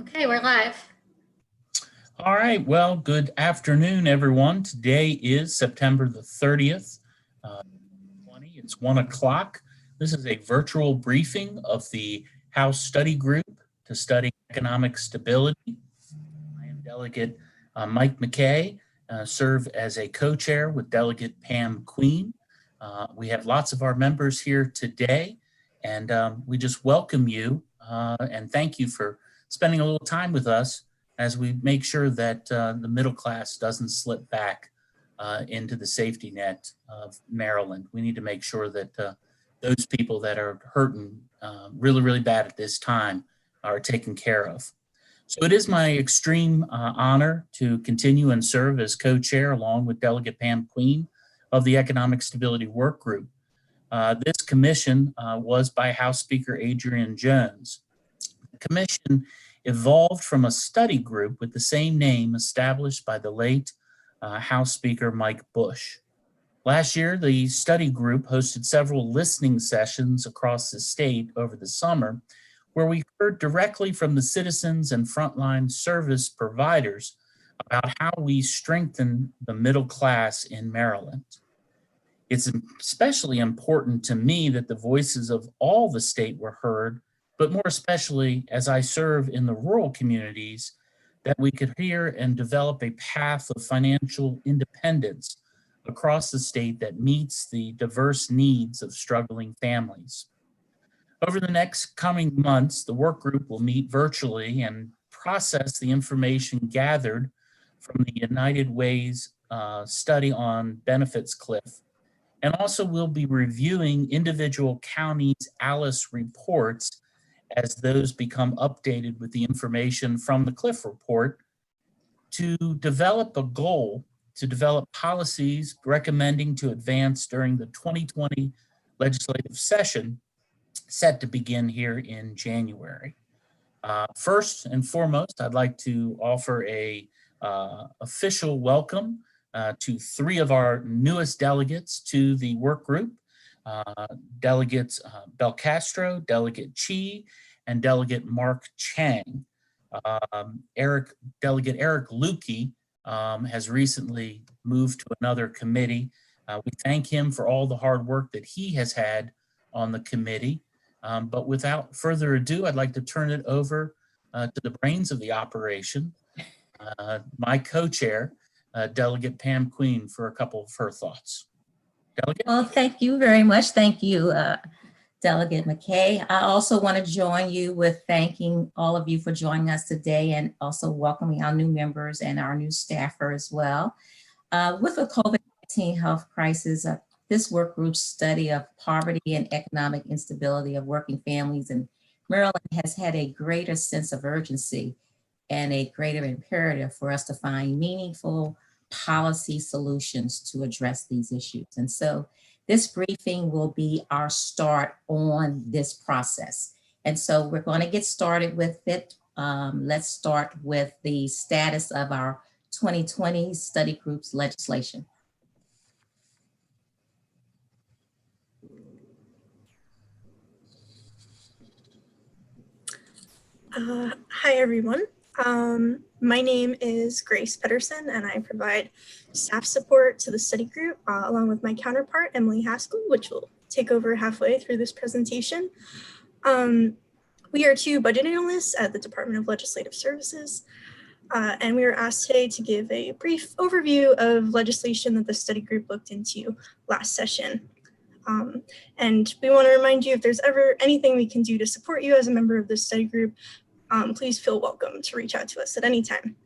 Okay, we're live. All right, well, good afternoon, everyone. Today is September the 30th, 2020. It's 1 o'clock. This is a virtual briefing of the House Study Group to study economic stability. I am Delegate Mike McKay, serve as a co-chair with Delegate Pam Queen. We have lots of our members here today, and we just welcome you and thank you for spending a little time with us as we make sure that the middle class doesn't slip back into the safety net of Maryland. We need to make sure that those people that are hurting really, really bad at this time are taken care of. So it is my extreme honor to continue and serve as co-chair along with Delegate Pam Queen of the Economic Stability Workgroup. This commission was by House Speaker Adrian Jones. The commission evolved from a study group with the same name established by the late House Speaker Mike Bush. Last year, the study group hosted several listening sessions across the state over the summer, where we heard directly from the citizens and frontline service providers about how we strengthen the middle class in Maryland. It's especially important to me that the voices of all the state were heard, but more especially as I serve in the rural communities, that we could hear and develop a path of financial independence across the state that meets the diverse needs of struggling families. Over the next coming months, the work group will meet virtually and process the information gathered from the United Way's study on benefits cliff. And also we'll be reviewing individual counties' ALICE reports as those become updated with the information from the Cliff Report to develop a goal to develop policies recommending to advance during the 2020 legislative session set to begin here in January. First and foremost, I'd like to offer a official welcome to three of our newest delegates to the work group. Delegates Belcastro, Delegate Chi, and Delegate Mark Chang. Delegate Eric Lukey has recently moved to another committee. We thank him for all the hard work that he has had on the committee. But without further ado, I'd like to turn it over to the brains of the operation, my co-chair, Delegate Pam Queen, for a couple of her thoughts. Delegate? Well, thank you very much. Thank you, Delegate McKay. I also want to join you with thanking all of you for joining us today and also welcoming our new members and our new staffer as well. With the COVID-19 health crisis, this work group's study of poverty and economic instability of working families in Maryland has had a greater sense of urgency and a greater imperative for us to find meaningful policy solutions to address these issues. And so this briefing will be our start on this process. And so we're going to get started with it. Let's start with the status of our 2020 study group's legislation. Hi, everyone. My name is Grace Pedersen, and I provide staff support to the study group along with my counterpart, Emily Haskell, which will take over halfway through this presentation. We are two budget analysts at the Department of Legislative Services, and we were asked today to give a brief overview of legislation that the study group looked into last session. And we want to remind you, if there's ever anything we can do to support you as a member of this study group, please feel welcome to reach out to us at any time.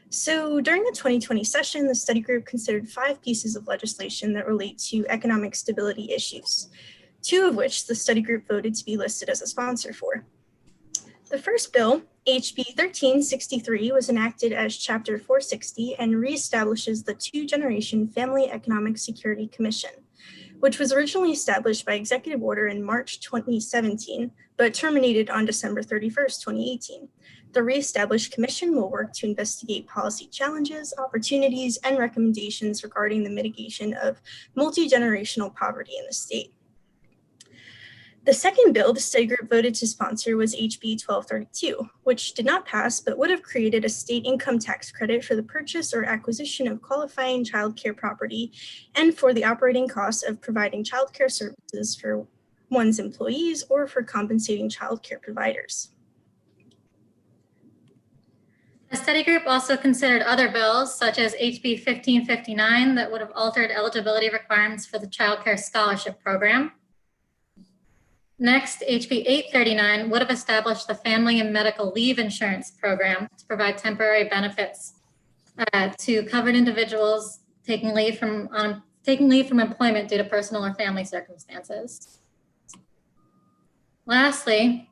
So during the 2020 session, the study group considered 5 pieces of legislation that relate to economic stability issues, 2 of which the study group voted to be listed as a sponsor for. The first bill, HB 1363, was enacted as Chapter 460 and reestablishes the 2-Generation Family Economic Security Commission, which was originally established by executive order in March 2017, but terminated on December 31st, 2018. The reestablished commission will work to investigate policy challenges, opportunities, and recommendations regarding the mitigation of multi-generational poverty in the state. The second bill the study group voted to sponsor was HB 1232, which did not pass but would have created a state income tax credit for the purchase or acquisition of qualifying childcare property and for the operating costs of providing childcare services for one's employees or for compensating childcare providers. The study group also considered other bills such as HB 1559 that would have altered eligibility requirements for the Child Care Scholarship Program. Next, HB 839 would have established the Family and Medical Leave Insurance Program to provide temporary benefits to covered individuals taking leave from employment due to personal or family circumstances. Lastly,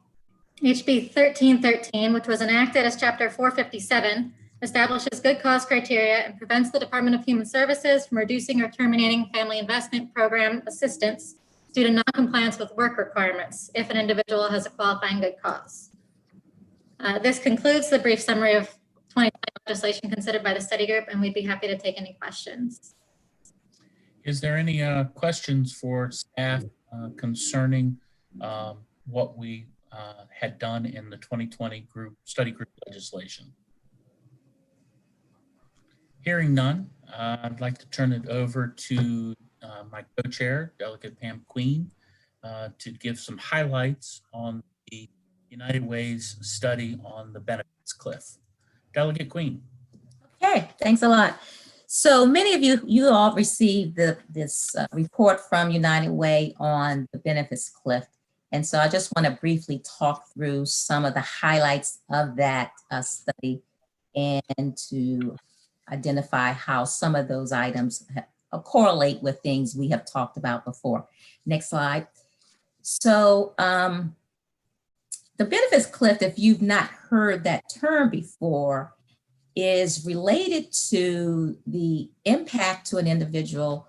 HB 1313, which was enacted as Chapter 457, establishes good cause criteria and prevents the Department of Human Services from reducing or terminating family investment program assistance due to non-compliance with work requirements if an individual has a qualifying good cause. This concludes the brief summary of 2020 legislation considered by the study group, and we'd be happy to take any questions. Is there any questions for staff concerning what we had done in the 2020 study group legislation? Hearing none, I'd like to turn it over to my co-chair, Delegate Pam Queen, to give some highlights on the United Way's study on the benefits cliff. Delegate Queen. Okay, thanks a lot. So many of you all received this report from United Way on the benefits cliff. And so I just want to briefly talk through some of the highlights of that study and to identify how some of those items correlate with things we have talked about before. Next slide. So the benefits cliff, if you've not heard that term before, is related to the impact to an individual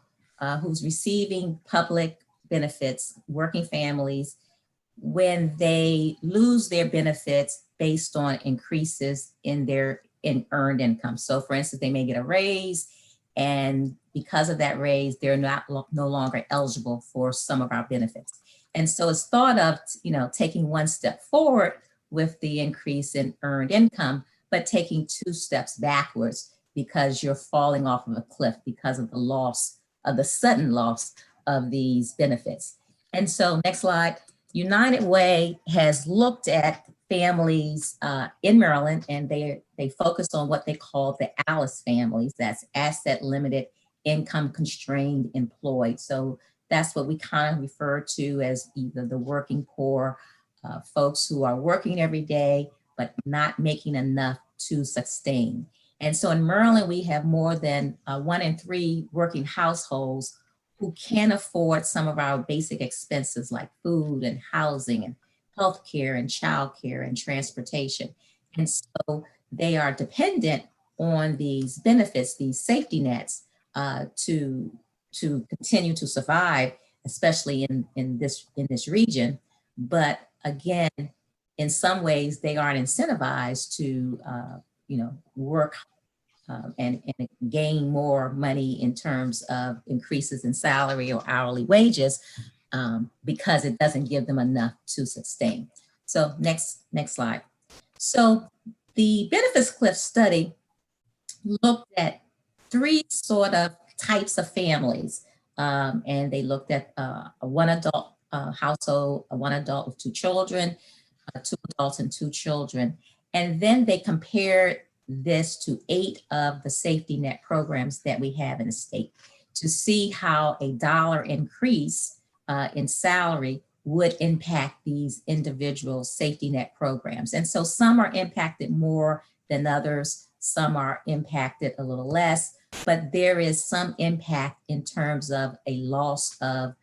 who's receiving public benefits, working families, when they lose their benefits based on increases in their earned income. So for instance, they may get a raise, and because of that raise, they're no longer eligible for some of our benefits. And so it's thought of, taking one step forward with the increase in earned income, but taking two steps backwards because you're falling off of a cliff because of the sudden loss of these benefits. And so next slide. United Way has looked at families in Maryland, and they focus on what they call the ALICE families. That's asset limited, income constrained, employed. So that's what we kind of refer to as either the working poor, folks who are working every day, but not making enough to sustain. And so in Maryland, we have more than 1 in 3 working households who can't afford some of our basic expenses like food and housing and healthcare and childcare and transportation. And so they are dependent on these benefits, these safety nets, to continue to survive, especially in this region. But again, in some ways, they aren't incentivized to work and gain more money in terms of increases in salary or hourly wages because it doesn't give them enough to sustain. So next slide. So the benefits cliff study looked at 3 sort of types of families, and they looked at a 1 adult household, a 1 adult with 2 children, 2 adults and 2 children, and then they compared this to 8 of the safety net programs that we have in the state to see how a $1 increase in salary would impact these individual safety net programs. And so some are impacted more than others, some are impacted a little less, but there is some impact in terms of a loss of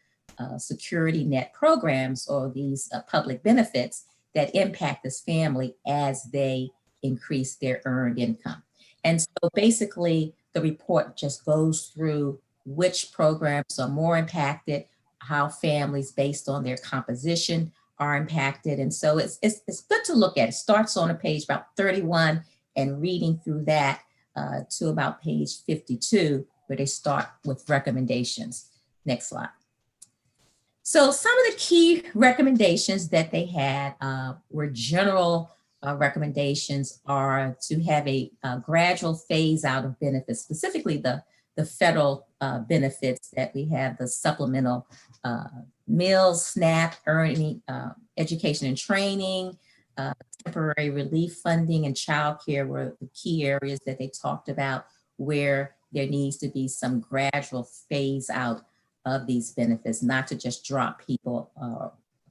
security net programs or these public benefits that impact this family as they increase their earned income. And so basically the report just goes through which programs are more impacted, how families based on their composition are impacted. And so it's good to look at. It starts on a page about 31 and reading through that to about page 52, where they start with recommendations. Next slide. So some of the key recommendations that they had were general recommendations are to have a gradual phase out of benefits, specifically the federal benefits that we have, the supplemental meals, SNAP, earning, education and training, temporary relief funding, and childcare were the key areas that they talked about where there needs to be some gradual phase out of these benefits, not to just drop people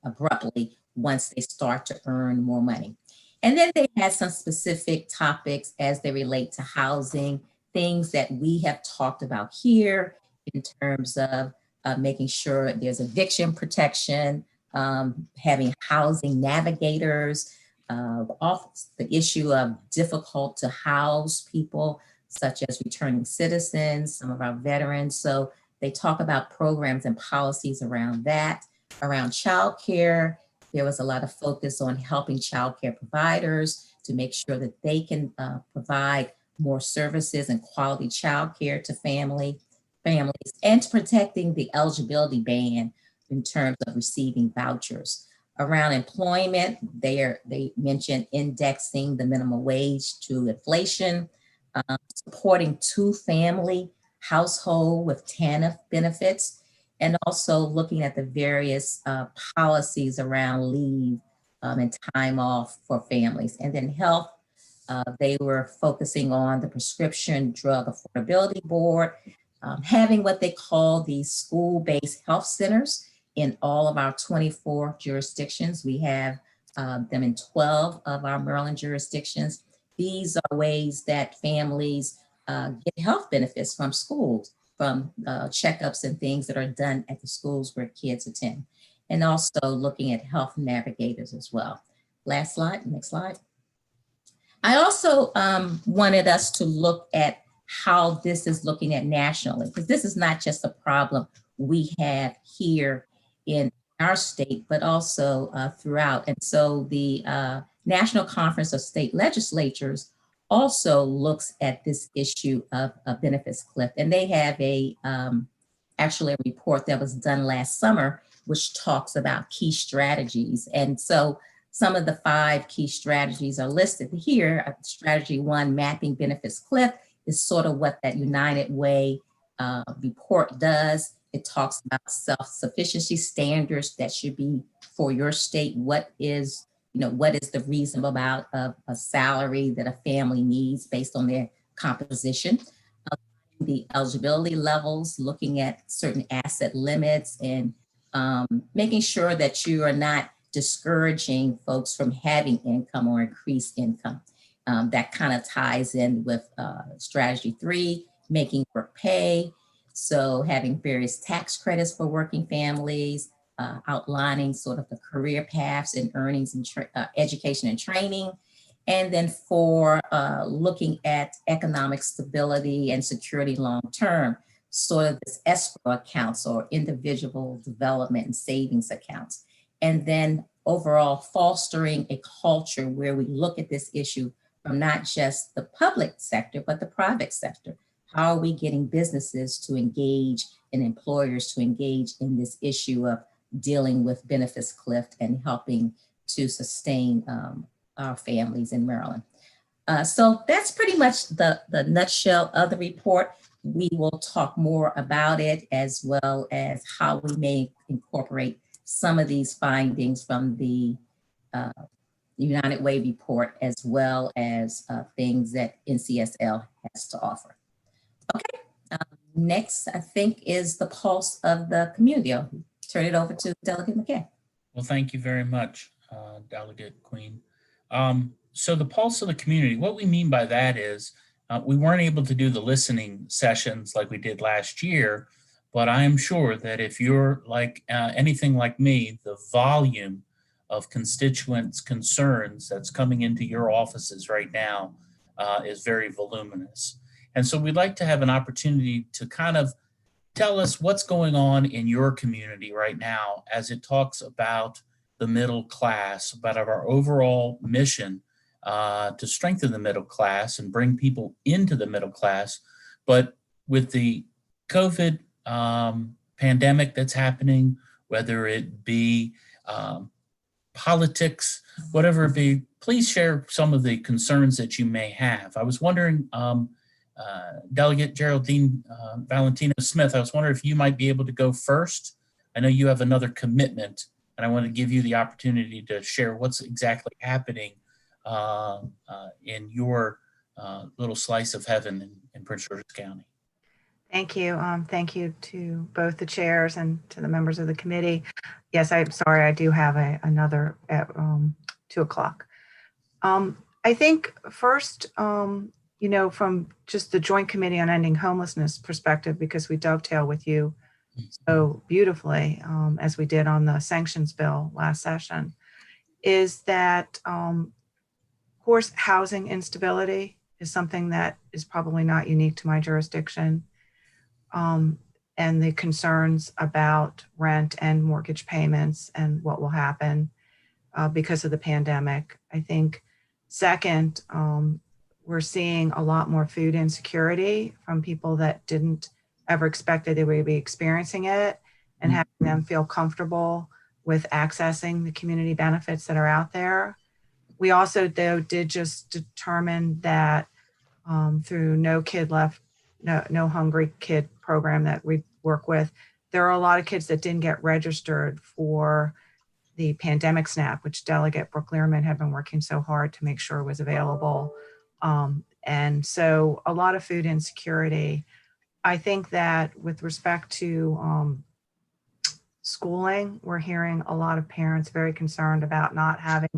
abruptly once they start to earn more money. And then they had some specific topics as they relate to housing, things that we have talked about here in terms of making sure there's eviction protection, having housing navigators, the issue of difficult to house people, such as returning citizens, some of our veterans. So they talk about programs and policies around that. Around childcare, there was a lot of focus on helping childcare providers to make sure that they can provide more services and quality childcare to families, and to protecting the eligibility band in terms of receiving vouchers. Around employment, they mentioned indexing the minimum wage to inflation, supporting two-family household with TANF benefits, and also looking at the various policies around leave and time off for families. And then health, they were focusing on the Prescription Drug Affordability Board, having what they call these school-based health centers in all of our 24 jurisdictions. We have them in 12 of our Maryland jurisdictions. These are ways that families get health benefits from schools, from checkups and things that are done at the schools where kids attend, and also looking at health navigators as well. Last slide, next slide. I also wanted us to look at how this is looking at nationally, because this is not just a problem we have here in our state, but also throughout. And so the National Conference of State Legislatures also looks at this issue of benefits cliff. And they have actually a report that was done last summer, which talks about key strategies. And so some of the 5 key strategies are listed here. Strategy 1, mapping benefits cliff, is sort of what that United Way report does. It talks about self-sufficiency standards that should be for your state. What is the reasonable amount of a salary that a family needs based on their composition? The eligibility levels, looking at certain asset limits, and making sure that you are not discouraging folks from having income or increased income. That kind of ties in with strategy 3, making work pay. So having various tax credits for working families, outlining sort of the career paths and earnings and education and training. And then for looking at economic stability and security long-term, sort of this escrow accounts or individual development and savings accounts. And then overall fostering a culture where we look at this issue from not just the public sector, but the private sector. How are we getting businesses to engage and employers to engage in this issue of dealing with benefits cliff and helping to sustain our families in Maryland? So that's pretty much the nutshell of the report. We will talk more about it, as well as how we may incorporate some of these findings from the United Way report, as well as things that NCSL has to offer. Okay, next I think is the pulse of the community. I'll turn it over to Delegate McKay. Well, thank you very much, Delegate Queen. So the pulse of the community, what we mean by that is we weren't able to do the listening sessions like we did last year, but I am sure that if you're like anything like me, the volume of constituents' concerns that's coming into your offices right now is very voluminous. And so we'd like to have an opportunity to kind of tell us what's going on in your community right now as it talks about the middle class, about our overall mission to strengthen the middle class and bring people into the middle class. But with the COVID pandemic that's happening, whether it be politics, whatever it be, please share some of the concerns that you may have. I was wondering, Delegate Geraldine Valentino Smith, I was wondering if you might be able to go first. I know you have another commitment, and I want to give you the opportunity to share what's exactly happening in your little slice of heaven in Prince George's County. Thank you. Thank you to both the chairs and to the members of the committee. Yes, I'm sorry, I do have another at 2 o'clock. I think first, you know, from just the Joint Committee on Ending Homelessness perspective, because we dovetail with you so beautifully, as we did on the sanctions bill last session, is that, of course, housing instability is something that is probably not unique to my jurisdiction. And the concerns about rent and mortgage payments and what will happen because of the pandemic. I think second, we're seeing a lot more food insecurity from people that didn't ever expect that they would be experiencing it, and having them feel comfortable with accessing the community benefits that are out there. We also, though, did just determine that through No Hungry Kid program that we work with, there are a lot of kids that didn't get registered for the pandemic SNAP, which Delegate Brooke Learman had been working so hard to make sure was available. And so a lot of food insecurity. I think that with respect to schooling, we're hearing a lot of parents very concerned about not having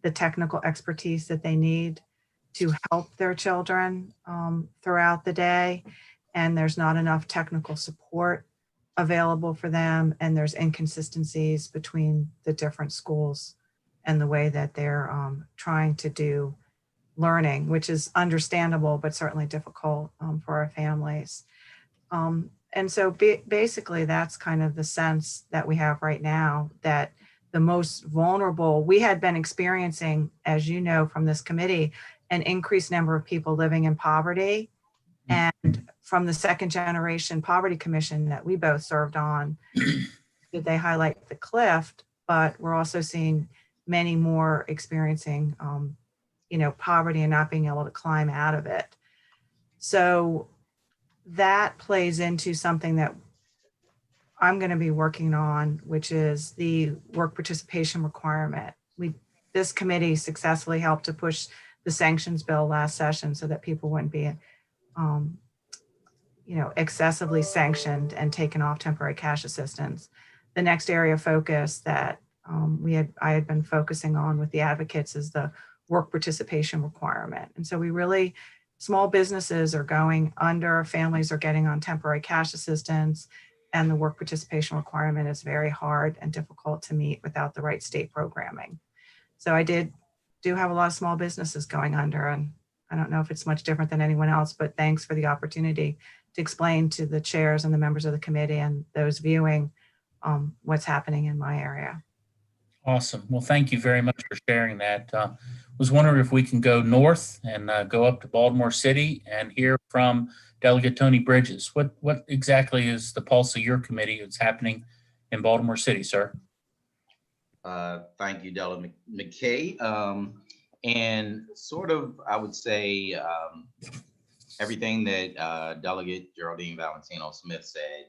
the technical expertise that they need to help their children throughout the day. And there's not enough technical support available for them. And there's inconsistencies between the different schools and the way that they're trying to do learning, which is understandable, but certainly difficult for our families. And so basically that's kind of the sense that we have right now, that the most vulnerable, we had been experiencing, as you know, from this committee, an increased number of people living in poverty. And from the Second Generation Poverty Commission that we both served on, they highlight the cliff, but we're also seeing many more experiencing, you know, poverty and not being able to climb out of it. So that plays into something that I'm going to be working on, which is the work participation requirement. This committee successfully helped to push the sanctions bill last session so that people wouldn't be, you know, excessively sanctioned and taken off temporary cash assistance. The next area of focus that I had been focusing on with the advocates is the work participation requirement. And so small businesses are going under, families are getting on temporary cash assistance, and the work participation requirement is very hard and difficult to meet without the right state programming. So I do have a lot of small businesses going under, and I don't know if it's much different than anyone else, but thanks for the opportunity to explain to the chairs and the members of the committee and those viewing what's happening in my area. Awesome. Well, thank you very much for sharing that. Was wondering if we can go north and go up to Baltimore City and hear from Delegate Tony Bridges. What exactly is the pulse of your committee that's happening in Baltimore City, sir? Thank you, Delegate McKay. And sort of, I would say, everything that Delegate Geraldine Valentino Smith said,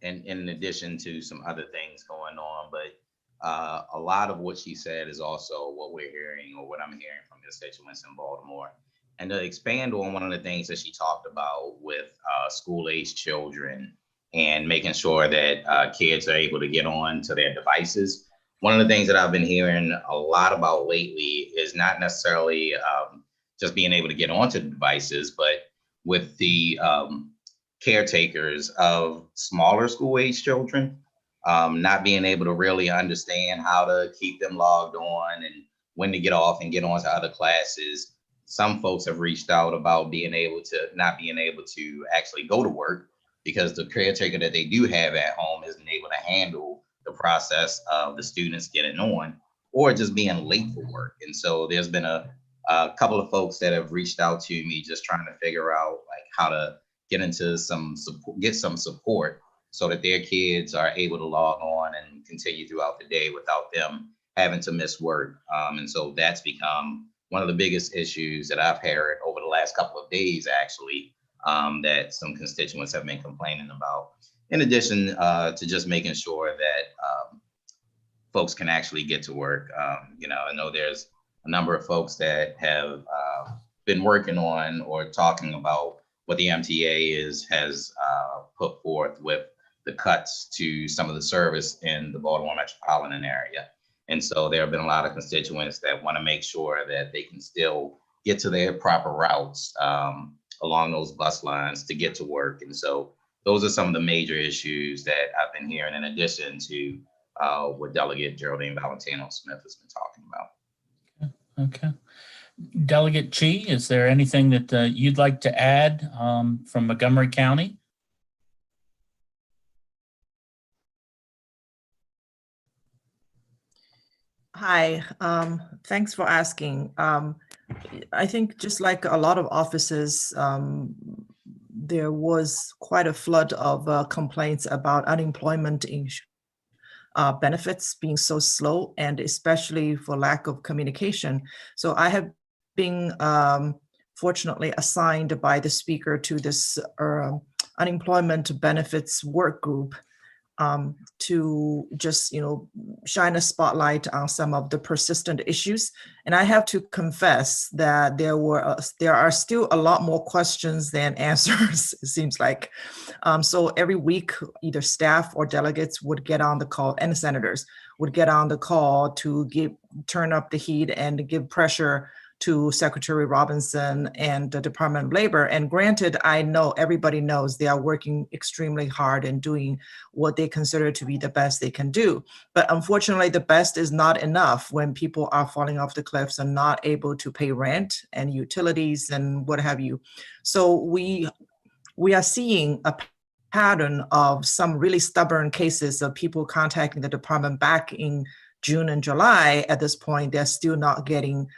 and in addition to some other things going on, but a lot of what she said is also what we're hearing, or what I'm hearing from constituents in Baltimore. And to expand on one of the things that she talked about with school-age children and making sure that kids are able to get on to their devices. One of the things that I've been hearing a lot about lately is not necessarily just being able to get onto the devices, but with the caretakers of smaller school-age children, not being able to really understand how to keep them logged on and when to get off and get on to other classes. Some folks have reached out about not being able to actually go to work because the caretaker that they do have at home isn't able to handle the process of the students getting on, or just being late for work. And so there's been a couple of folks that have reached out to me just trying to figure out like how to get into get some support so that their kids are able to log on and continue throughout the day without them having to miss work. And so that's become one of the biggest issues that I've heard over the last couple of days, actually, that some constituents have been complaining about. In addition to just making sure that folks can actually get to work. I know there's a number of folks that have been working on or talking about what the MTA has put forth with the cuts to some of the service in the Baltimore metropolitan area. And so there have been a lot of constituents that want to make sure that they can still get to their proper routes along those bus lines to get to work. And so those are some of the major issues that I've been hearing, in addition to what Delegate Geraldine Valentino Smith has been talking about. Okay. Delegate Chi, is there anything that you'd like to add from Montgomery County? Hi, thanks for asking. I think just like a lot of offices, there was quite a flood of complaints about unemployment benefits being so slow, and especially for lack of communication. So I have been fortunately assigned by the speaker to this unemployment benefits work group to just, shine a spotlight on some of the persistent issues. And I have to confess that there are still a lot more questions than answers, it seems like. So every week, either staff or delegates would get on the call, and senators would get on the call to turn up the heat and give pressure to Secretary Robinson and the Department of Labor. And granted, I know everybody knows they are working extremely hard and doing what they consider to be the best they can do. But unfortunately, the best is not enough when people are falling off the cliffs and not able to pay rent and utilities and what have you. So we are seeing a pattern of some really stubborn cases of people contacting the department back in June and July. At this point, they're still not getting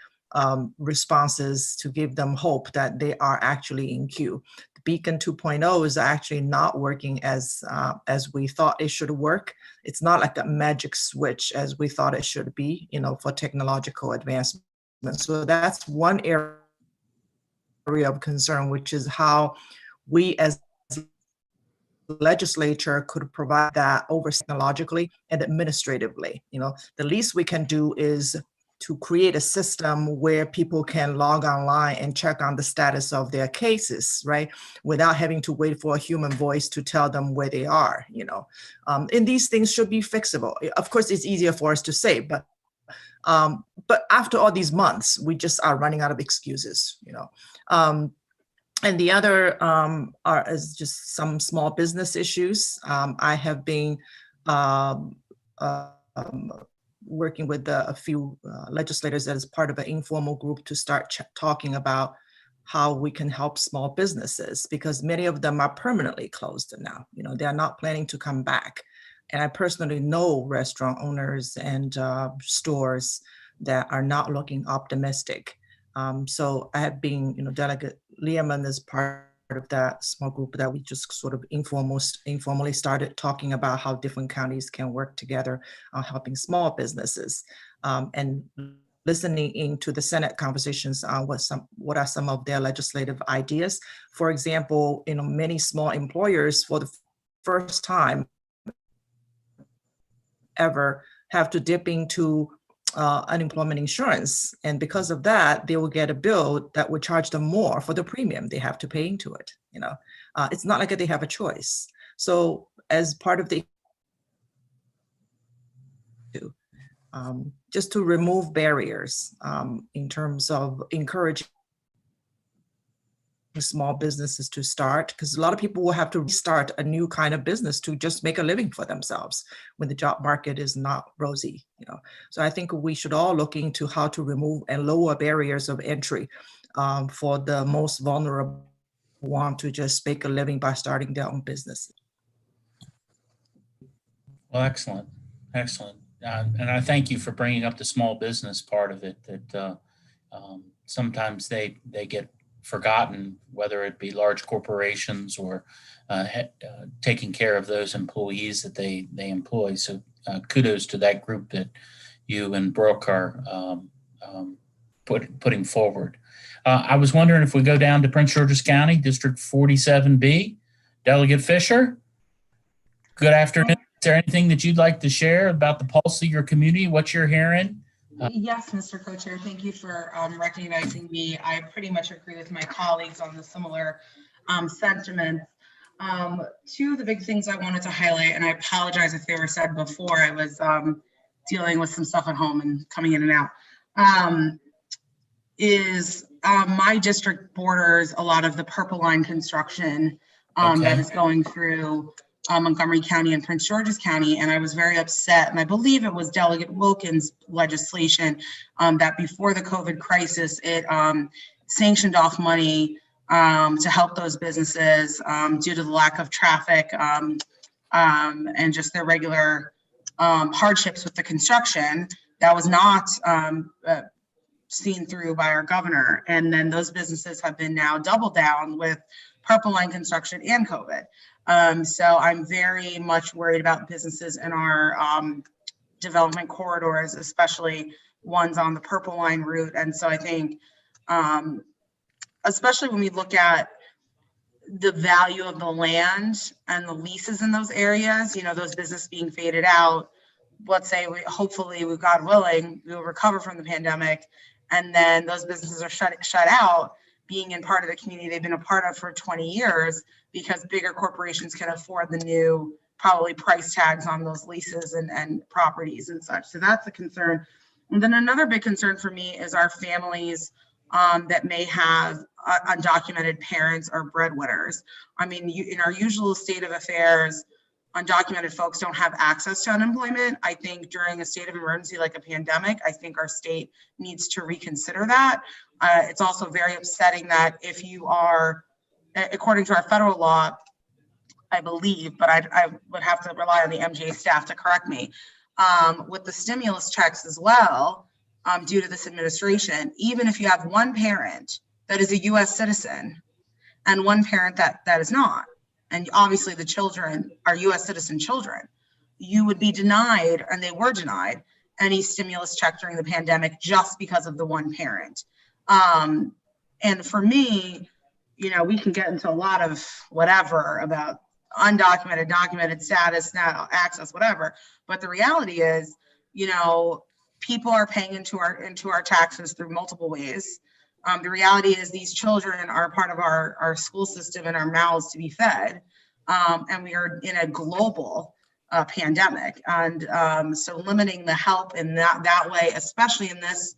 responses to give them hope that they are actually in queue. The Beacon 2.0 is actually not working as we thought it should work. It's not like a magic switch as we thought it should be, for technological advancement. So that's one area of concern, which is how we as legislature could provide that oversight technologically and administratively. The least we can do is to create a system where people can log online and check on the status of their cases, right? Without having to wait for a human voice to tell them where they are, and these things should be fixable. Of course, it's easier for us to say, but after all these months, we just are running out of excuses, And the other is just some small business issues. I have been working with a few legislators as part of an informal group to start talking about how we can help small businesses, because many of them are permanently closed now. They are not planning to come back. And I personally know restaurant owners and stores that are not looking optimistic. So I have been, Delegate Lehman is part of that small group that we just sort of informally started talking about how different counties can work together on helping small businesses, and listening into the Senate conversations on what are some of their legislative ideas. For example, many small employers for the first time ever have to dip into unemployment insurance. And because of that, they will get a bill that would charge them more for the premium they have to pay into it. It's not like they have a choice. So as part of the just to remove barriers in terms of encouraging small businesses to start, because a lot of people will have to restart a new kind of business to just make a living for themselves when the job market is not rosy, So I think we should all look into how to remove and lower barriers of entry for the most vulnerable want to just make a living by starting their own business. Well, excellent. And I thank you for bringing up the small business part of it, that sometimes they get forgotten, whether it be large corporations or taking care of those employees that they employ. So kudos to that group that you and Brooke are putting forward. I was wondering if we go down to Prince George's County, District 47B, Delegate Fisher. Good afternoon. Is there anything that you'd like to share about the pulse of your community, what you're hearing? Yes, Mr. Co-Chair, thank you for recognizing me. I pretty much agree with my colleagues on the similar sentiments. Two of the big things I wanted to highlight, and I apologize if they were said before, I was dealing with some stuff at home and coming in and out, is my district borders a lot of the Purple Line construction that is going through Montgomery County and Prince George's County. And I was very upset, and I believe it was Delegate Wilkins' legislation that before the COVID crisis, it sanctioned off money to help those businesses due to the lack of traffic and just their regular hardships with the construction. That was not seen through by our governor. And then those businesses have been now doubled down with Purple Line construction and COVID. So I'm very much worried about businesses in our development corridors, especially ones on the Purple Line route. And so I think, especially when we look at the value of the land and the leases in those areas, you know, those businesses being faded out, let's say hopefully, God willing, we'll recover from the pandemic, and then those businesses are shut out, being in part of the community they've been a part of for 20 years, because bigger corporations can afford the new probably price tags on those leases and properties and such. So that's a concern. And then another big concern for me is our families that may have undocumented parents or breadwinners. I mean, in our usual state of affairs, undocumented folks don't have access to unemployment. I think during a state of emergency like a pandemic, I think our state needs to reconsider that. It's also very upsetting that if you are, according to our federal law, I believe, but I would have to rely on the MGA staff to correct me, with the stimulus checks as well, due to this administration, even if you have one parent that is a US citizen and one parent that is not, and obviously the children are US citizen children, you would be denied, and they were denied, any stimulus check during the pandemic just because of the one parent. And for me, you know, we can get into a lot of whatever about undocumented, documented status, now access, whatever. But the reality is, you know, people are paying into our taxes through multiple ways. The reality is these children are part of our school system and our mouths to be fed. And we are in a global pandemic. And so limiting the help in that way, especially in this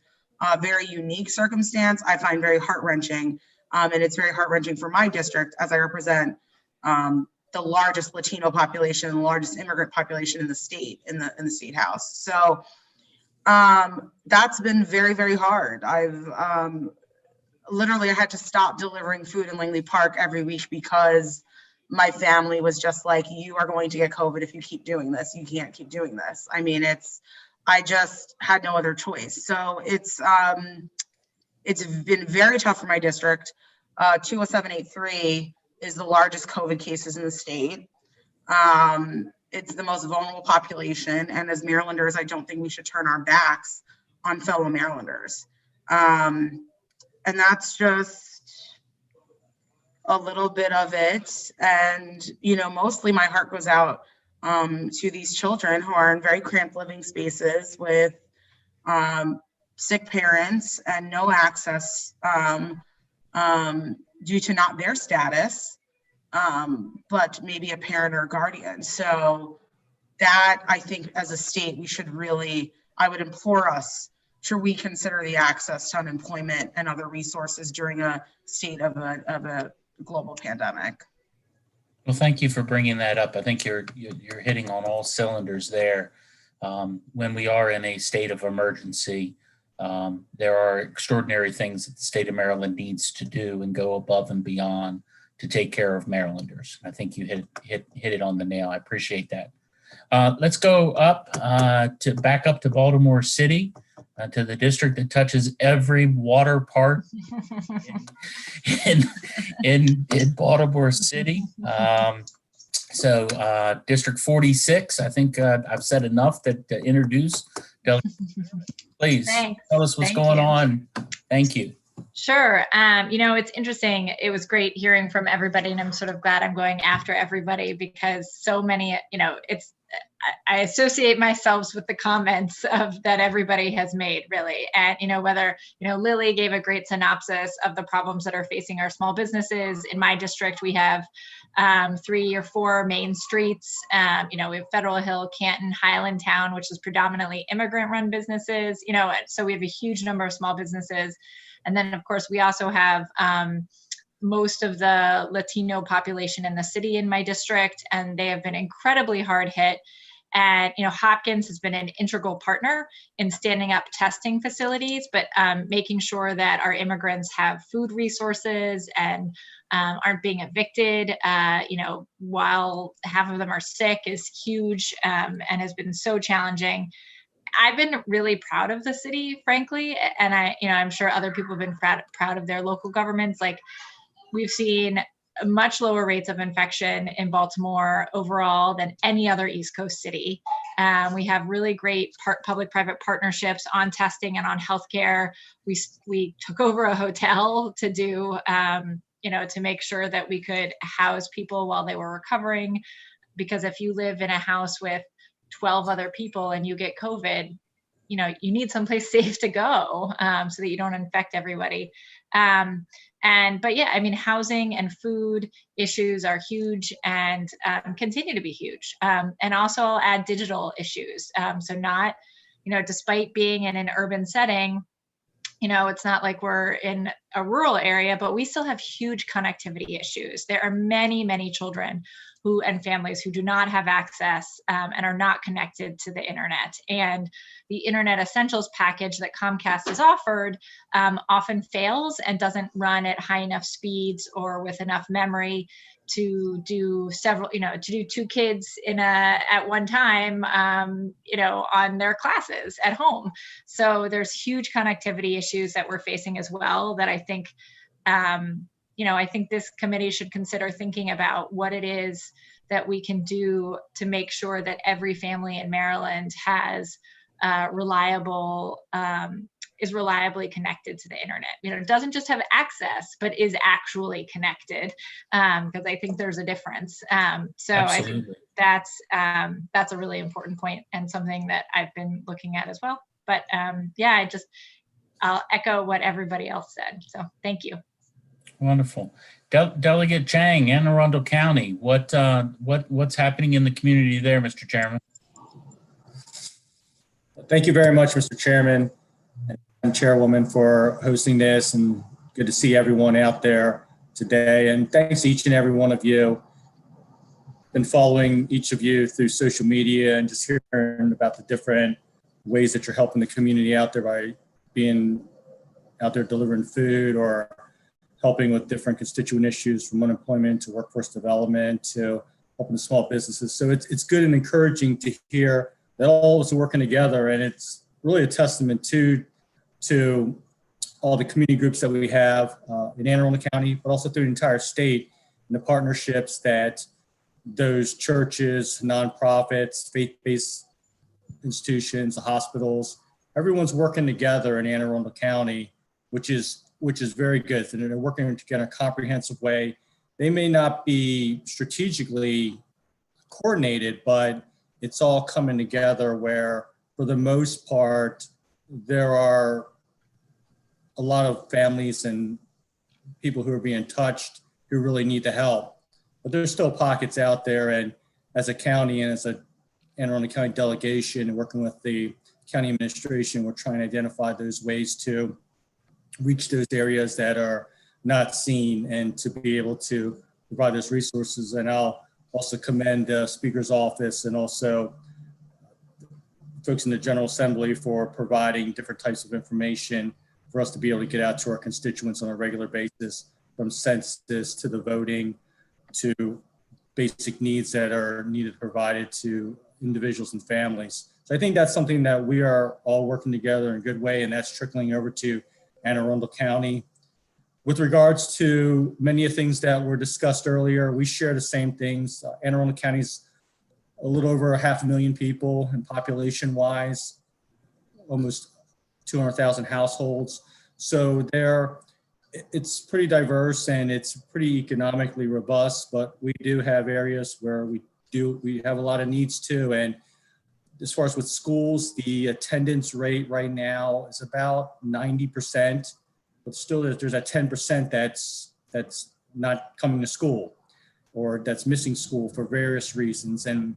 very unique circumstance, I find very heart-wrenching. And it's very heart-wrenching for my district, as I represent the largest Latino population, the largest immigrant population in the state, in the state house. So that's been very, very hard. I've literally, I had to stop delivering food in Langley Park every week because my family was just like, you are going to get COVID if you keep doing this. You can't keep doing this. I mean, I just had no other choice. So it's been very tough for my district. 20783 is the largest COVID cases in the state. It's the most vulnerable population. And as Marylanders, I don't think we should turn our backs on fellow Marylanders. And that's just a little bit of it. And, you know, mostly my heart goes out to these children who are in very cramped living spaces with sick parents and no access due to not their status, but maybe a parent or guardian. So that, I think, as a state, we should really, I would implore us to reconsider the access to unemployment and other resources during a state of a global pandemic. Well, thank you for bringing that up. I think you're hitting on all cylinders there. When we are in a state of emergency, there are extraordinary things that the state of Maryland needs to do and go above and beyond to take care of Marylanders. I think you hit it on the nail. I appreciate that. Let's go up back up to Baltimore City. to the district that touches every water park in Baltimore City. So District 46, I think I've said enough to introduce. Please Thanks. tell us what's Thank going you. on. Thank you. Sure. It's interesting. It was great hearing from everybody, and I'm sort of glad I'm going after everybody because so many, I associate myself with the comments of that everybody has made, really. And, whether, Lily gave a great synopsis of the problems that are facing our small businesses. In my district, we have 3 or 4 main streets. We have Federal Hill, Canton, Highlandtown, which is predominantly immigrant-run businesses. So we have a huge number of small businesses. And then, of course, we also have most of the Latino population in the city in my district, and they have been incredibly hard hit. And, Hopkins has been an integral partner in standing up testing facilities, but making sure that our immigrants have food resources and aren't being evicted, while half of them are sick is huge and has been so challenging. I've been really proud of the city, frankly, and I'm sure other people have been proud of their local governments. Like, we've seen much lower rates of infection in Baltimore overall than any other East Coast city. We have really great public-private partnerships on testing and on healthcare. We took over a hotel to do, to make sure that we could house people while they were recovering. Because if you live in a house with 12 other people and you get COVID, you need someplace safe to go so that you don't infect everybody. But yeah, housing and food issues are huge and continue to be huge. And also I'll add digital issues. So not, despite being in an urban setting, it's not like we're in a rural area, but we still have huge connectivity issues. There are many, many children and families who do not have access and are not connected to the internet. And the Internet Essentials package that Comcast has offered often fails and doesn't run at high enough speeds or with enough memory to do to do 2 kids at one time, on their classes at home. So there's huge connectivity issues that we're facing as well that I think, I think this committee should consider thinking about what it is that we can do to make sure that every family in Maryland has is reliably connected to the internet. It doesn't just have access, but is actually connected, because I think there's a difference. So Absolutely. I think that's a really important point and something that I've been looking at as well. But I'll echo what everybody else said. So thank you. Wonderful. Delegate Chang, Anne Arundel County, what's happening in the community there, Mr. Chairman? Thank you very much, Mr. Chairman and Chairwoman, for hosting this, and good to see everyone out there today. And thanks to each and every one of you. Been following each of you through social media and just hearing about the different ways that you're helping the community out there by being out there delivering food or helping with different constituent issues, from unemployment to workforce development to helping the small businesses. So it's good and encouraging to hear that all of us are working together, and it's really a testament to all the community groups that we have in Anne Arundel County, but also through the entire state, and the partnerships that those churches, nonprofits, faith-based institutions, the hospitals, everyone's working together in Anne Arundel County, which is very good. And they're working together in a comprehensive way. They may not be strategically coordinated, but it's all coming together where, for the most part, there are a lot of families and people who are being touched who really need the help. But there's still pockets out there, and as a county and as a Anne Arundel County delegation and working with the county administration, we're trying to identify those ways to reach those areas that are not seen and to be able to provide those resources. And I'll also commend the Speaker's office and also folks in the General Assembly for providing different types of information for us to be able to get out to our constituents on a regular basis, from census to the voting to basic needs that are needed provided to individuals and families. So I think that's something that we are all working together in a good way, and that's trickling over to Arundel County. With regards to many of the things that were discussed earlier, we share the same things. Arundel County is a little over 500,000 people, and population-wise, almost 200,000 households. So it's pretty diverse and it's pretty economically robust, but we do have areas where we have a lot of needs too. And as far as with schools, the attendance rate right now is about 90%, but still there's that 10% that's not coming to school or that's missing school for various reasons, and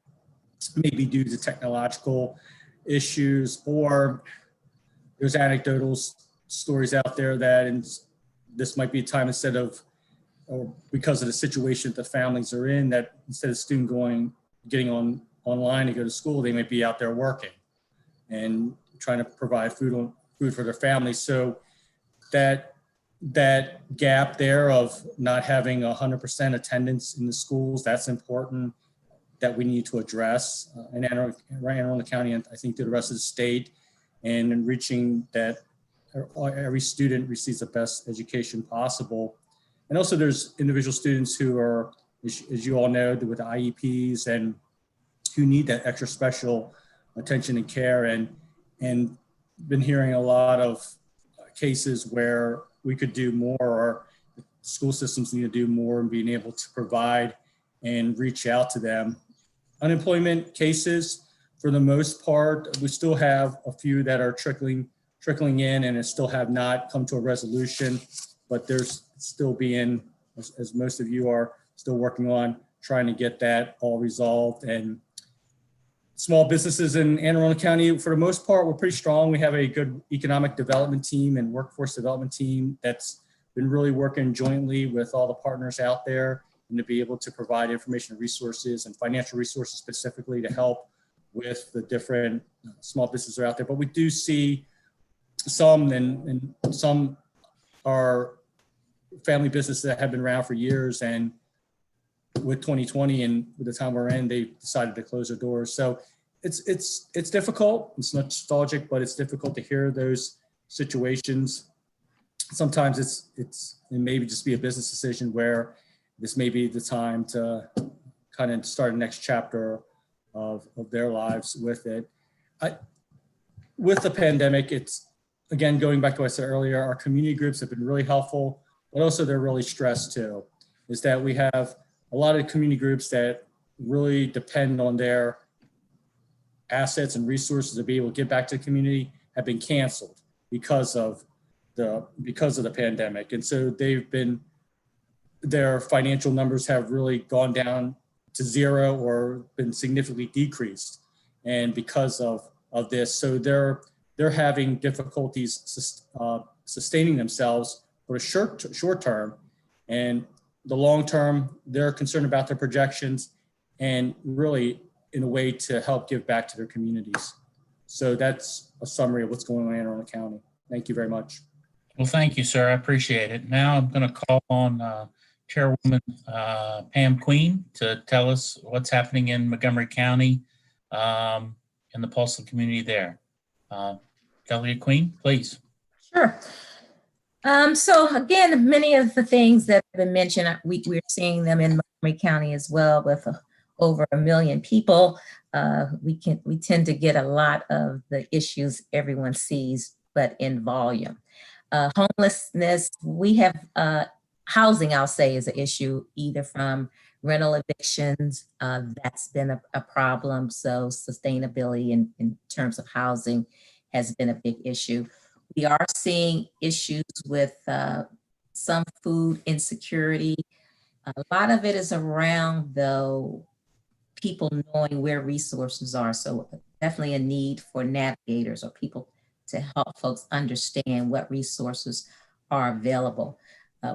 maybe due to technological issues, or there's anecdotal stories out there that this might be a time or because of the situation that the families are in, that instead of student getting online to go to school, they might be out there working and trying to provide food for their families. So that gap there of not having 100% attendance in the schools, that's important, that we need to address in Arundel County, and I think to the rest of the state, and in reaching that every student receives the best education possible. And also there's individual students who are, as you all know, with IEPs and who need that extra special attention and care, and been hearing a lot of cases where we could do more, or school systems need to do more in being able to provide and reach out to them. Unemployment cases, for the most part, we still have a few that are trickling in and still have not come to a resolution, but there's still being, as most of you are still working on, trying to get that all resolved. And small businesses in Anne Arundel County, for the most part, we're pretty strong. We have a good economic development team and workforce development team that's been really working jointly with all the partners out there, and to be able to provide information and resources and financial resources specifically to help with the different small businesses that are out there. But we do see some, and some are family businesses that have been around for years, and with 2020 and with the time we're in, they decided to close their doors. So it's difficult. It's nostalgic, but it's difficult to hear those situations. Sometimes it may just be a business decision where this may be the time to kind of start a next chapter of their lives with it. With the pandemic, it's, again, going back to what I said earlier, our community groups have been really helpful, but also they're really stressed too, is that we have a lot of community groups that really depend on their assets and resources to be able to give back to the community have been canceled because of the pandemic. And so their financial numbers have really gone down to zero or been significantly decreased. And because of this, so they're having difficulties sustaining themselves for a short term, and the long term, they're concerned about their projections and really in a way to help give back to their communities. So that's a summary of what's going on in Arundel County. Thank you very much. Well, thank you, sir. I appreciate it. Now I'm going to call on Chairwoman Pam Queen to tell us what's happening in Montgomery County and the pulse of the community there. Delegate Queen, please. Sure. So again, many of the things that have been mentioned, we're seeing them in Montgomery County as well, with over 1 million people. We tend to get a lot of the issues everyone sees, but in volume. Homelessness, we have housing, I'll say, is an issue, either from rental evictions. That's been a problem. So sustainability in terms of housing has been a big issue. We are seeing issues with some food insecurity. A lot of it is around, though, people knowing where resources are. So definitely a need for navigators or people to help folks understand what resources are available.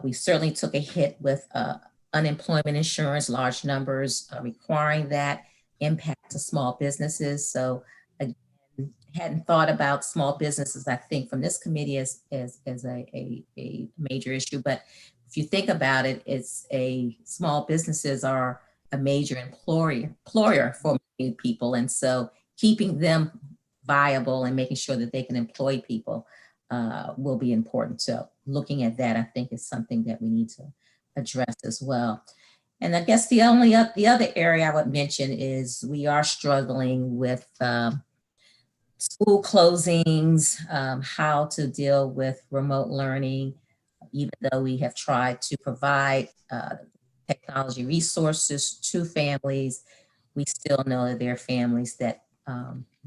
We certainly took a hit with unemployment insurance, large numbers requiring that, impact to small businesses. So again, hadn't thought about small businesses, I think, from this committee as a major issue. But if you think about it, small businesses are a major employer for many people. And so keeping them viable and making sure that they can employ people will be important. So looking at that, I think is something that we need to address as well. And I guess the other area I would mention is we are struggling with school closings, how to deal with remote learning, even though we have tried to provide technology resources to families. We still know that there are families that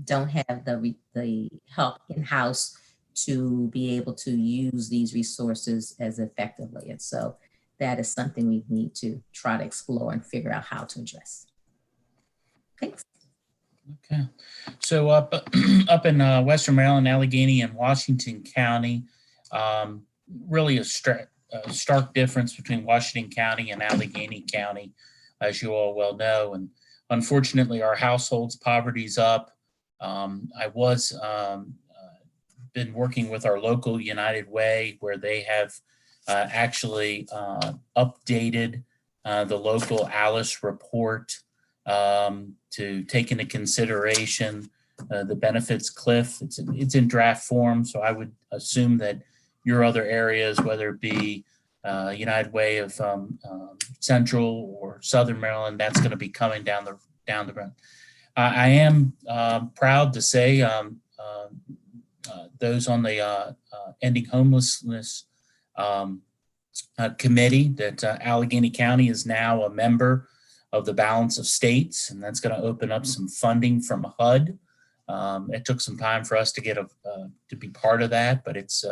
don't have the help in-house to be able to use these resources as effectively. And so that is something we need to try to explore and figure out how to address. Thanks. Okay. So up in Western Maryland, Allegheny and Washington County, really a stark difference between Washington County and Allegheny County, as you all well know. And unfortunately, our households' poverty's up. I was been working with our local United Way, where they have actually updated the local Alice report to take into consideration the benefits cliff. It's in draft form, so I would assume that your other areas, whether it be United Way of Central or Southern Maryland, that's going to be coming down the road. I am proud to say those on the Ending Homelessness committee that Allegheny County is now a member of the Balance of States, and that's going to open up some funding from HUD. It took some time for us to get to be part of that, but it's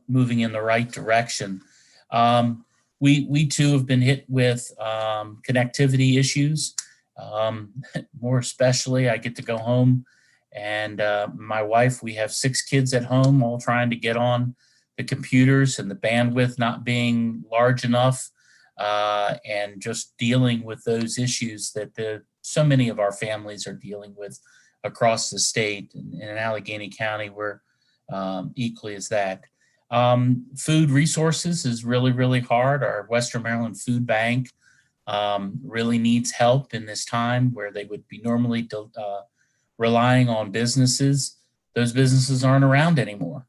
moving in the right direction. We too have been hit with connectivity issues. More especially, I get to go home, and my wife, we have 6 kids at home, all trying to get on the computers, and the bandwidth not being large enough, and just dealing with those issues that so many of our families are dealing with across the state. And in Allegheny County, we're equally as that. Food resources is really, really hard. Our Western Maryland Food Bank really needs help in this time where they would be normally relying on businesses. Those businesses aren't around anymore.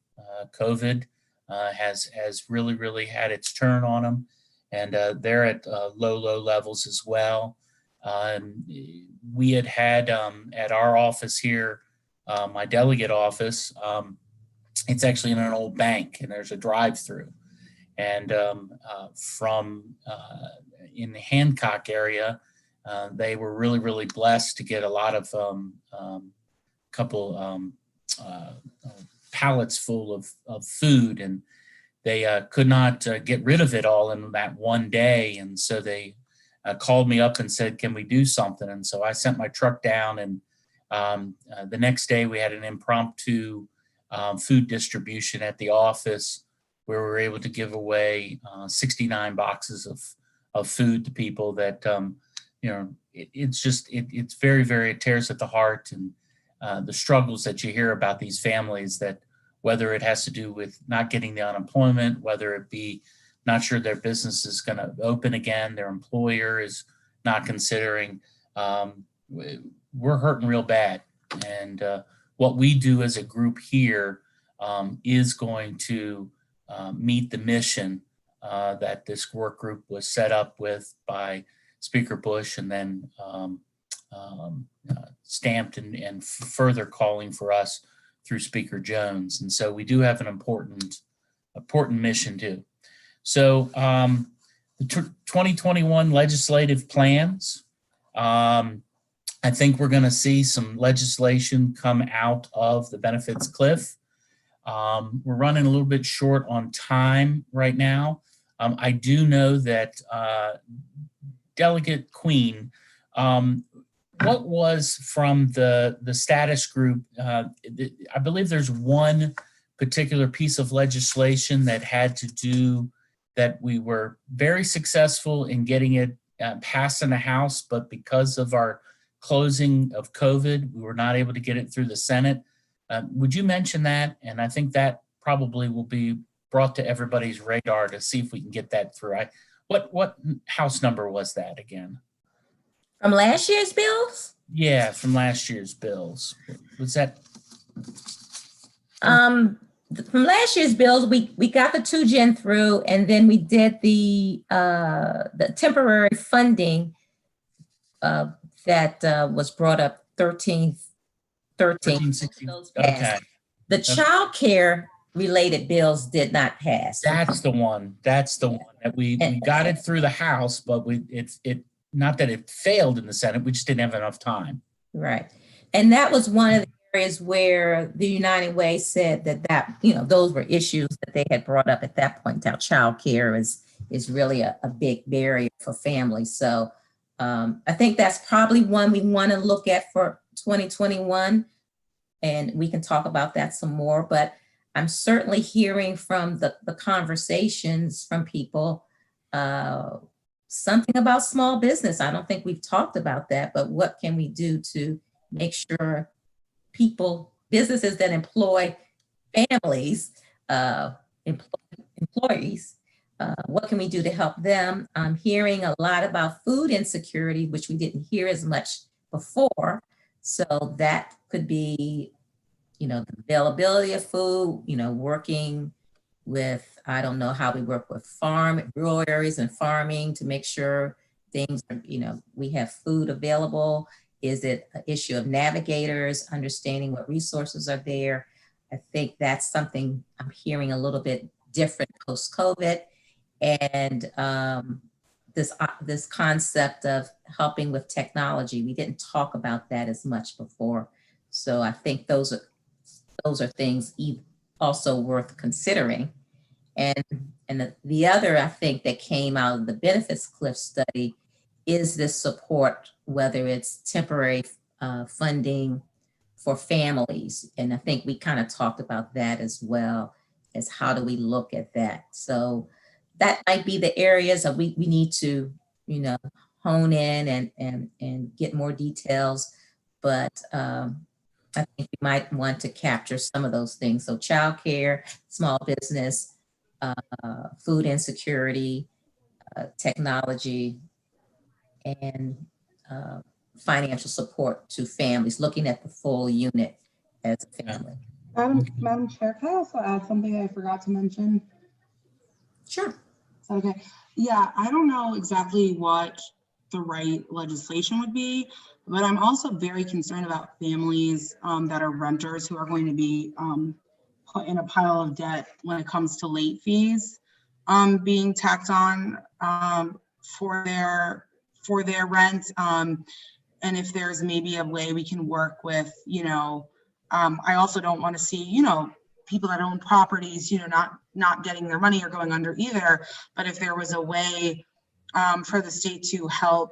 COVID has really, really had its turn on them, and they're at low levels as well. We had at our office here, my delegate office, it's actually in an old bank, and there's a drive-through. And from in the Hancock area, they were really, really blessed to get a lot of couple pallets full of food, and they could not get rid of it all in that one day. And so they called me up and said, can we do something? And so I sent my truck down, and the next day we had an impromptu food distribution at the office where we were able to give away 69 boxes of food to people that, it's very, very, it tears at the heart. And the struggles that you hear about these families, that whether it has to do with not getting the unemployment, whether it be not sure their business is going to open again, their employer is not considering, we're hurting real bad. And what we do as a group here is going to meet the mission that this work group was set up with by Speaker Bush, and then stamped and further calling for us through Speaker Jones. And so we do have an important mission too. So the 2021 legislative plans, I think we're going to see some legislation come out of the benefits cliff. We're running a little bit short on time right now. I do know that Delegate Queen, what was from the status group, I believe there's one particular piece of legislation that had to do that we were very successful in getting it passed in the House, but because of our closing of COVID, we were not able to get it through the Senate. Would you mention that? And I think that probably will be brought to everybody's radar to see if we can get that through. What House number was that again? From last year's bills? Yeah, from last year's bills. Was that, From last year's bills, we got the 2 gen through, and then we did the temporary funding that was brought up 13. 1360? Those passed. Okay. The child care related bills did not pass. That's the one. That's the one that we got it through the House, but it not that it failed in the Senate, we just didn't have enough time. Right. And that was one of the areas where the United Way said that those were issues that they had brought up at that point. How child care is really a big barrier for families. So I think that's probably one we want to look at for 2021. And we can talk about that some more, but I'm certainly hearing from the conversations from people, something about small business. I don't think we've talked about that, but what can we do to make sure businesses that employ families, employees, what can we do to help them? I'm hearing a lot about food insecurity, which we didn't hear as much before. So that could be, the availability of food, working with, I don't know how we work with rural areas and farming to make sure things are, we have food available. Is it an issue of navigators, understanding what resources are there? I think that's something I'm hearing a little bit different post-COVID. And this concept of helping with technology, we didn't talk about that as much before. So I think those are things also worth considering. And the other, I think, that came out of the benefits cliff study is this support, whether it's temporary funding for families. And I think we kind of talked about that as well, as how do we look at that. So that might be the areas that we need to, hone in and get more details. But I think we might want to capture some of those things. So childcare, small business, food insecurity, technology, and financial support to families, looking at the full unit as a family. Madam Chair, can I also add something I forgot to mention? Sure. Okay. Yeah, I don't know exactly what the right legislation would be, but I'm also very concerned about families that are renters who are going to be put in a pile of debt when it comes to late fees being tacked on for their rent. And if there's maybe a way we can work with, I also don't want to see, people that own properties, not getting their money or going under either. But if there was a way for the state to help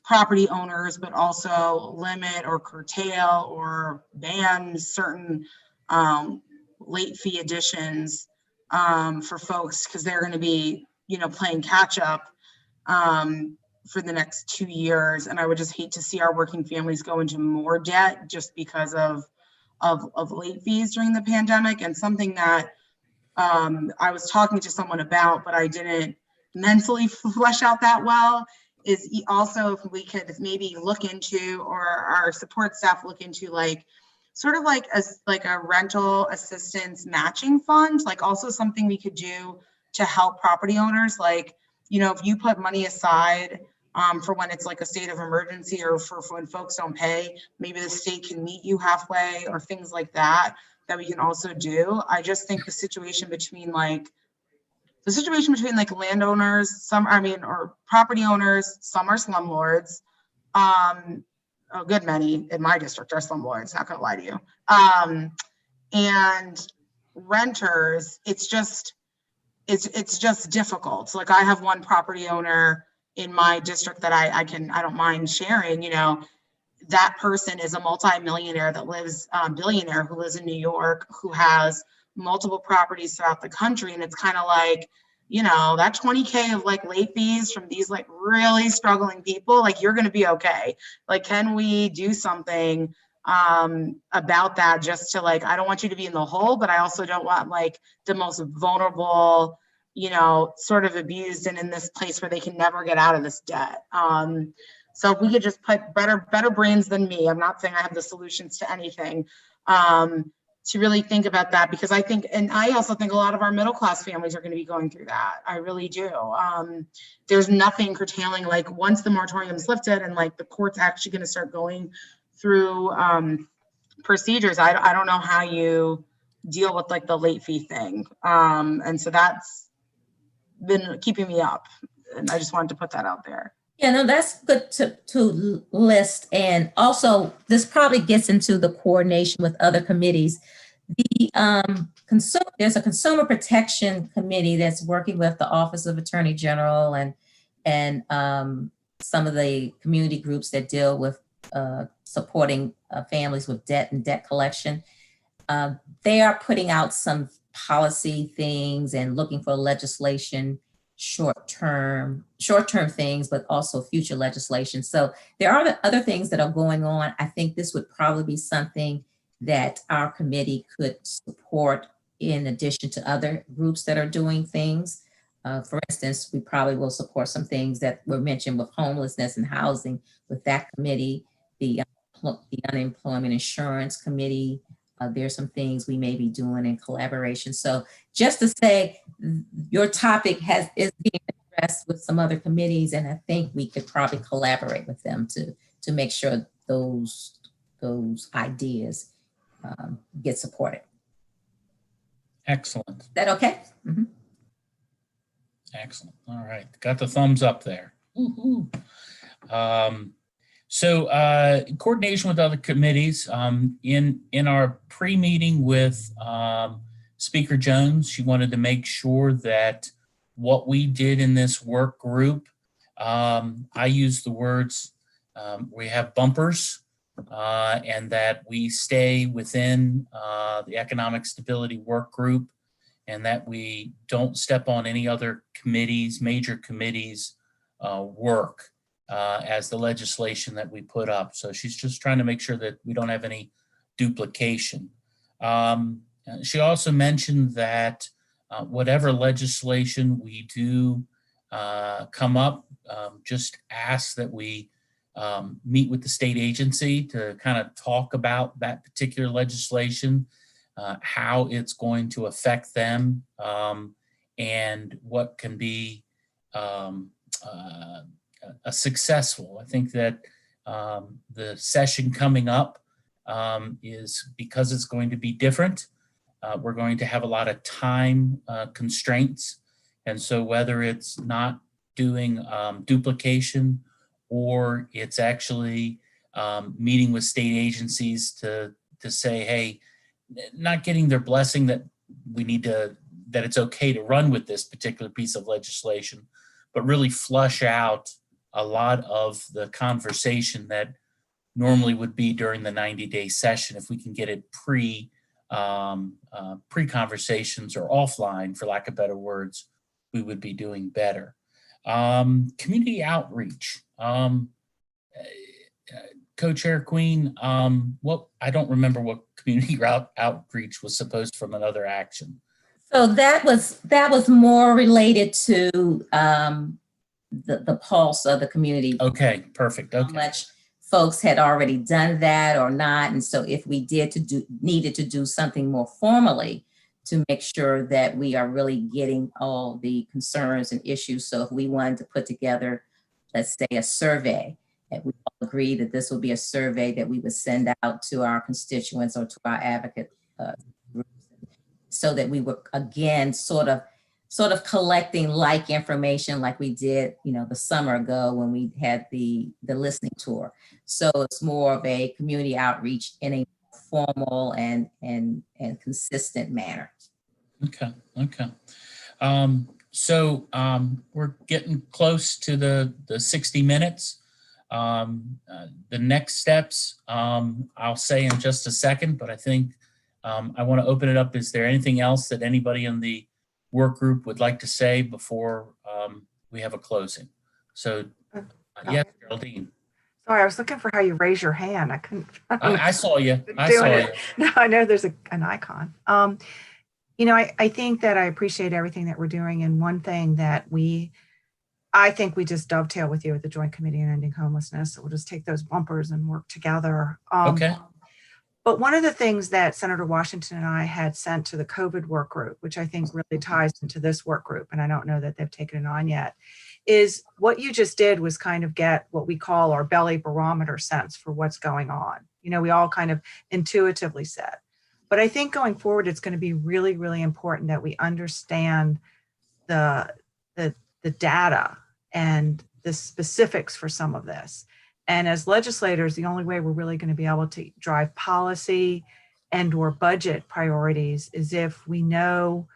property owners, but also limit or curtail or ban certain late fee additions for folks, because they're going to be, playing catch up for the next 2 years. And I would just hate to see our working families go into more debt just because of late fees during the pandemic. And something that I was talking to someone about, but I didn't mentally flesh out that well, is also if we could maybe look into, or our support staff look into, sort of like a rental assistance matching fund, also something we could do to help property owners. If you put money aside for when it's like a state of emergency, or for when folks don't pay, maybe the state can meet you halfway, or things like that we can also do. I just think the situation between landowners, or property owners, some are slumlords. A good many in my district are slumlords, not gonna lie to you. And renters, it's just difficult. So I have one property owner in my district that I don't mind sharing, that person is a multi-millionaire that lives, billionaire who lives in New York, who has multiple properties throughout the country. And it's kind of that 20K of late fees from these really struggling people, you're going to be okay. Can we do something about that, just to I don't want you to be in the hole, but I also don't want the most vulnerable, sort of abused and in this place where they can never get out of this debt. So if we could just put better brains than me, I'm not saying I have the solutions to anything, to really think about that, because I think, and I also think a lot of our middle class families are going to be going through that. I really do. There's nothing curtailing, like once the moratorium is lifted and like the court's actually going to start going through procedures, I don't know how you deal with like the late fee thing. And so that's been keeping me up. And I just wanted to put that out there. Yeah, no, that's good to list. And also, this probably gets into the coordination with other committees. There's a consumer protection committee that's working with the Office of Attorney General and some of the community groups that deal with supporting families with debt and debt collection. They are putting out some policy things and looking for legislation, short-term things, but also future legislation. So there are other things that are going on. I think this would probably be something that our committee could support in addition to other groups that are doing things. For instance, we probably will support some things that were mentioned with homelessness and housing with that committee, the Unemployment Insurance Committee. There's some things we may be doing in collaboration. So just to say, your topic is being addressed with some other committees, and I think we could probably collaborate with them to make sure those ideas get supported. Excellent. Is that okay? Mm-hmm. Excellent. All right. Got the thumbs up there. Woo-hoo. So coordination with other committees. In our pre-meeting with Speaker Jones, she wanted to make sure that what we did in this work group, I use the words, we have bumpers, and that we stay within the economic stability work group, and that we don't step on any other committees, major committees work as the legislation that we put up. So she's just trying to make sure that we don't have any duplication. She also mentioned that whatever legislation we do come up, just ask that we meet with the state agency to kind of talk about that particular legislation, how it's going to affect them, and what can be successful. I think that the session coming up is, because it's going to be different, we're going to have a lot of time constraints. And so whether it's not doing duplication, or it's actually meeting with state agencies to say, hey, not getting their blessing that we need to, that it's okay to run with this particular piece of legislation, but really flush out a lot of the conversation that normally would be during the 90-day session. If we can get it pre-conversations or offline, for lack of better words, we would be doing better. Community outreach. Co-Chair Queen, I don't remember what community outreach was supposed from another action. So that was more related to the pulse of the community. Okay, perfect. Okay. How much folks had already done that or not, and so if we needed to do something more formally to make sure that we are really getting all the concerns and issues. So if we wanted to put together, let's say, a survey, and we all agree that this will be a survey that we would send out to our constituents or to our advocate groups, so that we were again sort of collecting like information like we did, the summer ago when we had the listening tour. So it's more of a community outreach in a formal and consistent manner. Okay. So we're getting close to the 60 minutes. The next steps, I'll say in just a second, but I think I want to open it up. Is there anything else that anybody in the work group would like to say before we have a closing? So yes, Geraldine. Sorry, I was looking for how you raise your hand. I couldn't. I saw you. I saw you. No, I know there's an icon. I think that I appreciate everything that we're doing. And one thing that we I think we just dovetail with you at the Joint Committee on Ending Homelessness. So we'll just take those bumpers and work together. Okay. But one of the things that Senator Washington and I had sent to the COVID work group, which I think really ties into this work group, and I don't know that they've taken it on yet, is what you just did was kind of get what we call our belly barometer sense for what's going on. You know, we all kind of intuitively said. But I think going forward, it's going to be really, really important that we understand the data and the specifics for some of this. And as legislators, the only way we're really going to be able to drive policy and or budget priorities is if we know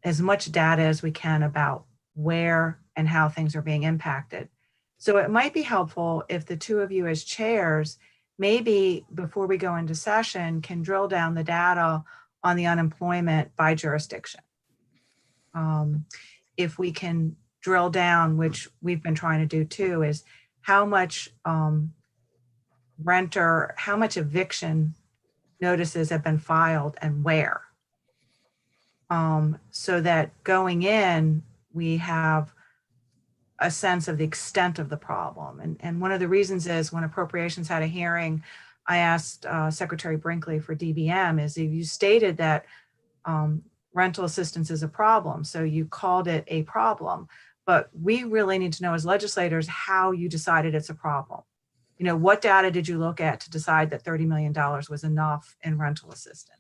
as much data as we can about where and how things are being impacted. So it might be helpful if the two of you as chairs, maybe before we go into session, can drill down the data on the unemployment by jurisdiction. If we can drill down, which we've been trying to do too, is how much how much eviction notices have been filed and where. So that going in, we have a sense of the extent of the problem. And one of the reasons is when Appropriations had a hearing, I asked Secretary Brinkley for DBM is if you stated that rental assistance is a problem, so you called it a problem, but we really need to know as legislators how you decided it's a problem. You know, what data did you look at to decide that $30 million was enough in rental assistance?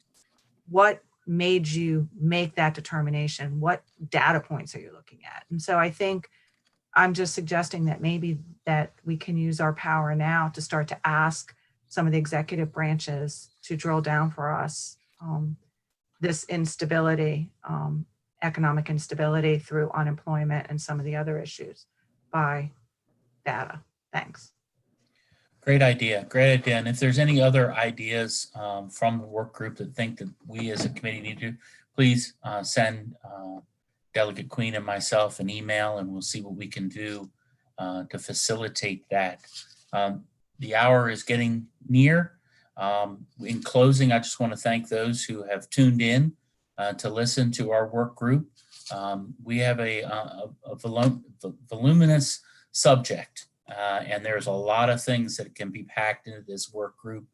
What made you make that determination? What data points are you looking at? And so I think I'm just suggesting that maybe that we can use our power now to start to ask some of the executive branches to drill down for us this instability, economic instability through unemployment and some of the other issues by data. Thanks. Great idea. Great idea. And if there's any other ideas from the work group that think that we as a committee need to, please send Delegate Queen and myself an email, and we'll see what we can do to facilitate that. The hour is getting near. In closing, I just want to thank those who have tuned in to listen to our work group. We have a voluminous subject, and there's a lot of things that can be packed into this work group.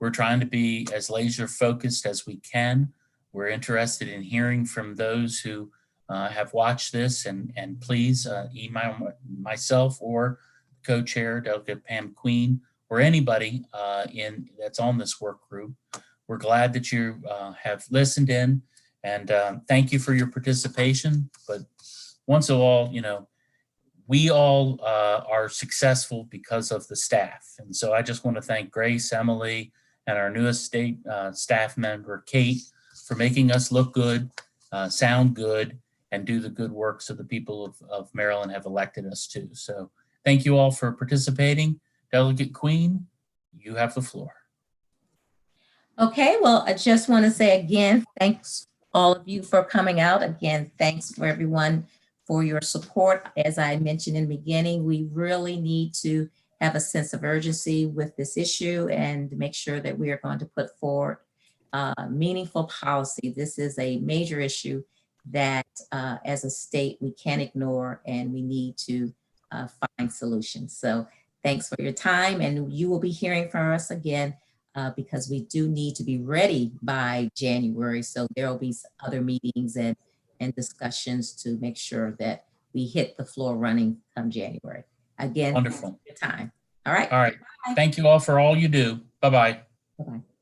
We're trying to be as laser focused as we can. We're interested in hearing from those who have watched this, and please email myself or co-chair Delegate Pam Queen or anybody that's on this work group. We're glad that you have listened in, and thank you for your participation. But once of all, you know, we all are successful because of the staff. And so I just want to thank Grace, Emily, and our newest state staff member, Kate, for making us look good, sound good, and do the good work so the people of Maryland have elected us to. So thank you all for participating. Delegate Queen, you have the floor. Okay, well, I just want to say again, thanks all of you for coming out. Again, thanks for everyone for your support. As I mentioned in the beginning, we really need to have a sense of urgency with this issue and make sure that we are going to put forward meaningful policy. This is a major issue that as a state we can't ignore, and we need to find solutions. So thanks for your time, and you will be hearing from us again because we do need to be ready by January. So there will be other meetings and discussions to make sure that we hit the floor running come January. Again, Wonderful. thanks for your time. All right. All right. Bye. Thank you all for all you do. Bye-bye. Bye-bye.